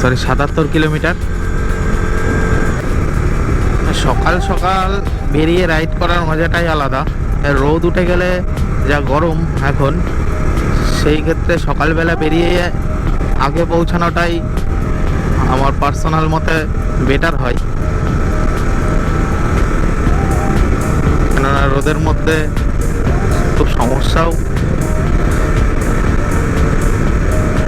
Sorry 77 kilometre. সকাল সকাল বেরিয়ে রাইড করার মজাটাই আলাদা। রোদ উঠে গেলে যা গরম এখন, সেই ক্ষেত্রে সকালবেলা বেরিয়ে আগে পৌঁছানোটাই আমার পার্সোনাল মতে বেটার হয়। কেননা রোদের মধ্যে খুব সমস্যাও।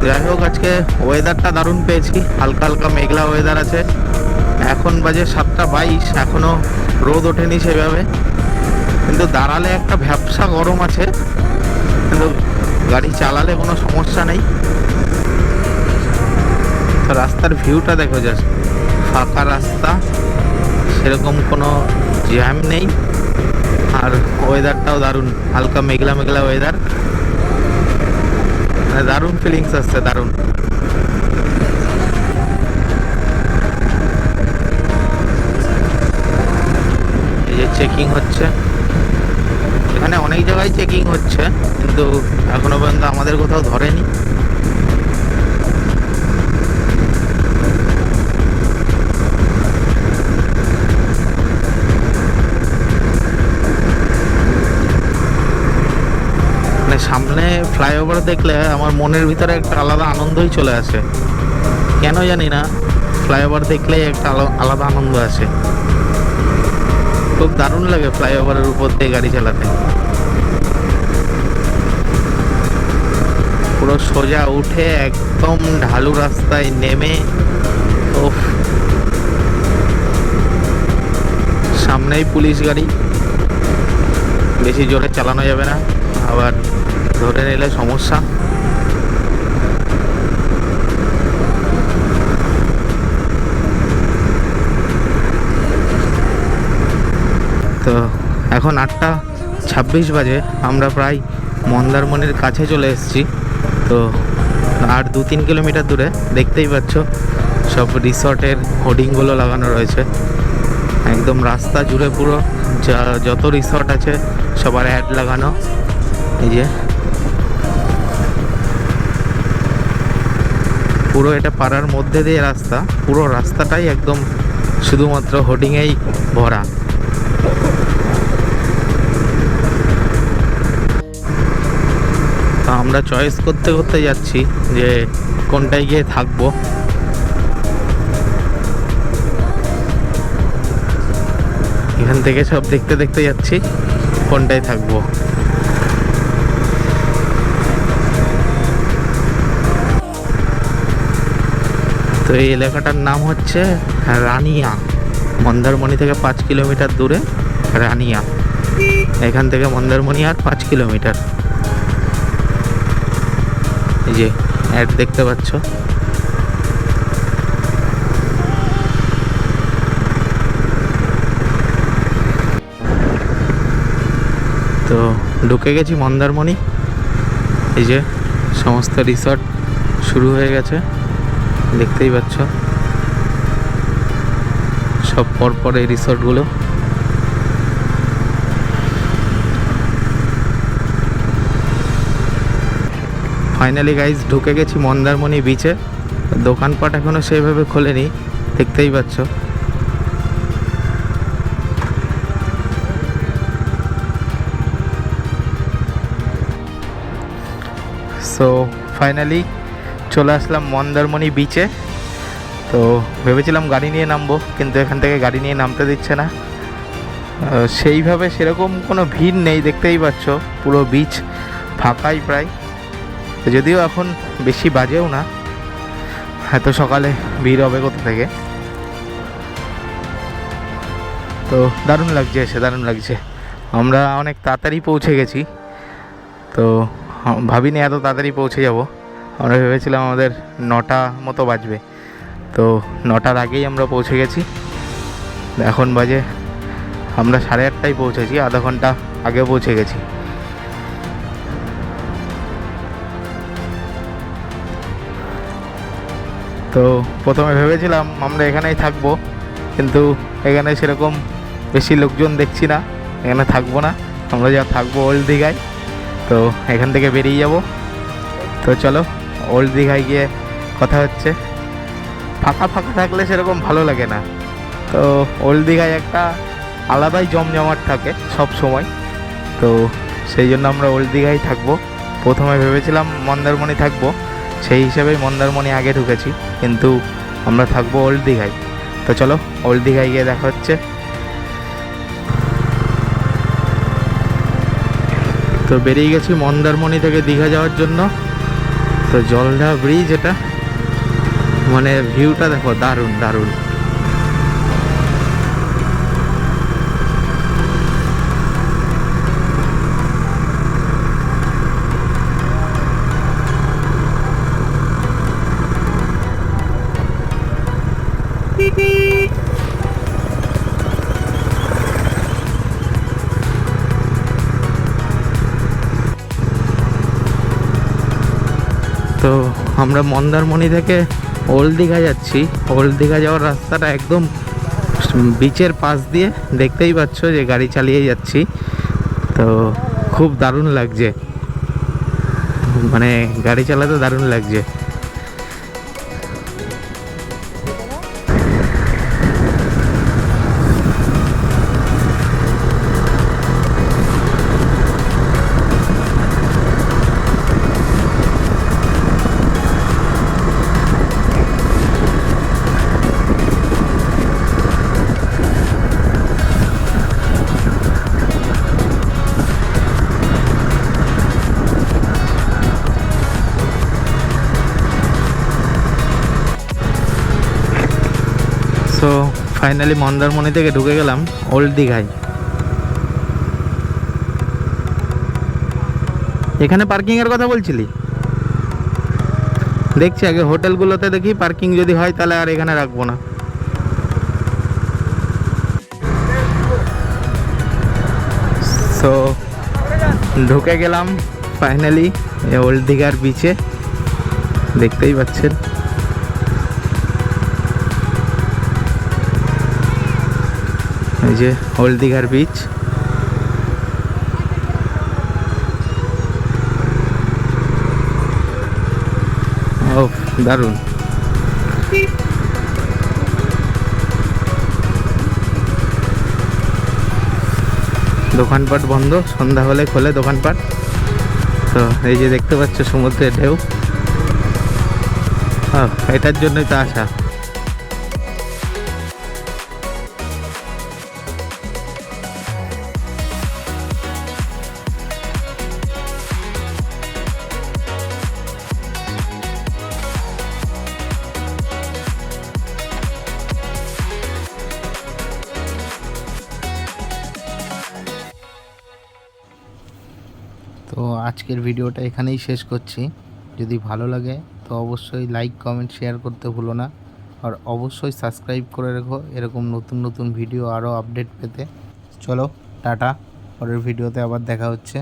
যাই হোক, আজকে ওয়েদারটা দারুণ পেয়েছি, হালকা হালকা মেঘলা ওয়েদার আছে। এখন বাজে 7:22, এখনো রোদ ওঠেনি সেভাবে, কিন্তু দাঁড়ালে একটা ভ্যাপসা গরম আছে, কিন্তু গাড়ি চালালে কোনো সমস্যা নেই। তো রাস্তার ভিউটা দেখো, জাস্ট ফাঁকা রাস্তা, সেরকম কোনো জ্যাম নেই, আর ওয়েদারটাও দারুণ, হালকা মেঘলা মেঘলা ওয়েদার, মানে দারুণ ফিলিংস আসছে, দারুণ। এই যে চেকিং হচ্ছে, এখানে অনেক জায়গায় চেকিং হচ্ছে, কিন্তু এখনো পর্যন্ত আমাদের কোথাও ধরেনি। সামনে ফ্লাইওভার দেখলে আমার মনের ভিতরে একটা আলাদা আনন্দই চলে আসে, কেন জানি না, ফ্লাইওভার দেখলে একটা আলাদা আনন্দ আসে। খুব দারুণ লাগে ফ্লাইওভারের উপর দিয়ে গাড়ি চালাতে। পুরো সোজা উঠে একদম ঢালু রাস্তায় নেমে, ওফ, সামনেই পুলিশ গাড়ি, বেশি জোরে চালানো যাবে না, আবার ধরে নিলে সমস্যা। তো এখন 8:26 বাজে, আমরা প্রায় মন্দারমণির কাছে চলে এসেছি। তো আর 2-3 কিলোমিটার দূরে দেখতেই পাচ্ছ সব রিসর্টের হোর্ডিংগুলো লাগানো রয়েছে একদম রাস্তা জুড়ে, পুরো যত রিসর্ট আছে সবার অ্যাড লাগানো। এই যে পুরো এটা পাড়ার মধ্যে দিয়ে রাস্তা, পুরো রাস্তাটাই একদম শুধুমাত্র হোর্ডিংয়েই ভরা। আমরা চয়েস করতে করতে যাচ্ছি যে কোনটায় গিয়ে থাকবো। এখান থেকে সব দেখতে দেখতে যাচ্ছি কোনটায় থাকবো। তো এই এলাকাটার নাম হচ্ছে রানিয়া, মন্দারমণি থেকে 5 কিলোমিটার দূরে রানিয়া। এখান থেকে মন্দারমণি আর 5 কিলোমিটার। এই যে অ্যাড দেখতে পাচ্ছ। তো ঢুকে গেছি মন্দারমণি। এই যে সমস্ত রিসর্ট শুরু হয়ে গেছে, দেখতেই পাচ্ছ সব পরপর এই রিসর্টগুলো। ফাইনালি গাইজ ঢুকে গেছি মন্দারমণি বিচে। দোকানপাট এখনো সেইভাবে খোলেনি, দেখতেই পাচ্ছ। সো ফাইনালি চলে আসলাম মন্দারমণি বিচে। তো ভেবেছিলাম গাড়ি নিয়ে নামবো, কিন্তু এখান থেকে গাড়ি নিয়ে নামতে দিচ্ছে না। সেইভাবে সেরকম কোনো ভিড় নেই, দেখতেই পাচ্ছ পুরো বিচ ফাঁকাই প্রায়। যদিও এখন বেশি বাজেও না, এত সকালে ভিড় হবে কোথা থেকে। তো দারুণ লাগছে, এসে দারুণ লাগছে। আমরা অনেক তাড়াতাড়ি পৌঁছে গেছি, তো ভাবিনি এত তাড়াতাড়ি পৌঁছে যাব। আমরা ভেবেছিলাম আমাদের 9টা মতো বাজবে, তো 9টার আগেই আমরা পৌঁছে গেছি। এখন বাজে আমরা 8:30টায় পৌঁছেছি, আধা ঘন্টা আগে পৌঁছে গেছি। তো প্রথমে ভেবেছিলাম আমরা এখানেই থাকবো, কিন্তু এখানে সেরকম বেশি লোকজন দেখছি না, এখানে থাকবো না। আমরা যা থাকবো ওল্ড দীঘায়। তো এখান থেকে বেরিয়ে যাব। তো চলো ওল্ড দীঘায় গিয়ে কথা হচ্ছে। ফাঁকা ফাঁকা থাকলে সেরকম ভালো লাগে না। তো ওল্ড দীঘায় একটা আলাদাই জমজমাট থাকে সব সময়। তো সেই জন্য আমরা ওল্ড দীঘায় থাকবো। প্রথমে ভেবেছিলাম মন্দারমণি থাকবো, সেই হিসেবেই মন্দারমণি আগে ঢুকেছি, কিন্তু আমরা থাকবো ওল্ড দীঘায়। তো চলো ওল্ড দীঘায় গিয়ে দেখা হচ্ছে। তো বেরিয়ে গেছি মন্দারমণি থেকে দীঘা যাওয়ার জন্য। তো জলঢা ব্রিজ, এটা মানে ভিউটা দেখো, দারুণ দারুণ। তো আমরা মন্দারমণি থেকে ওল্ড দীঘা যাচ্ছি। ওল্ড দীঘা যাওয়ার রাস্তাটা একদম বিচের পাশ দিয়ে, দেখতেই পাচ্ছ যে গাড়ি চালিয়ে যাচ্ছি। তো খুব দারুণ লাগছে, মানে গাড়ি চালাতে দারুণ লাগছে। সো ফাইনালি মন্দারমণি থেকে ঢুকে গেলাম ওল্ড দীঘায়। এখানে পার্কিংয়ের কথা বলছিলি? দেখছি আগে হোটেলগুলোতে দেখি পার্কিং যদি হয় তাহলে আর এখানে রাখবো না। সো ঢুকে গেলাম ফাইনালি ওল্ড দীঘার বিচে, দেখতেই পাচ্ছেন। এই যে ওল্ড দীঘার বিচ। ও দারুণ। দোকানপাট বন্ধ, সন্ধ্যা হলে খোলে দোকানপাট। তো এই যে দেখতে পাচ্ছ সমুদ্রের ঢেউ, এটার জন্যই তো আসা। তো আজকের ভিডিওটা এখানেই শেষ করছি। যদি ভালো লাগে তো অবশ্যই লাইক কমেন্ট শেয়ার করতে ভুলো না, আর অবশ্যই সাবস্ক্রাইব করে রেখো এরকম নতুন নতুন ভিডিও আরও আপডেট পেতে। চলো টাটা, পরের ভিডিওতে আবার দেখা হচ্ছে।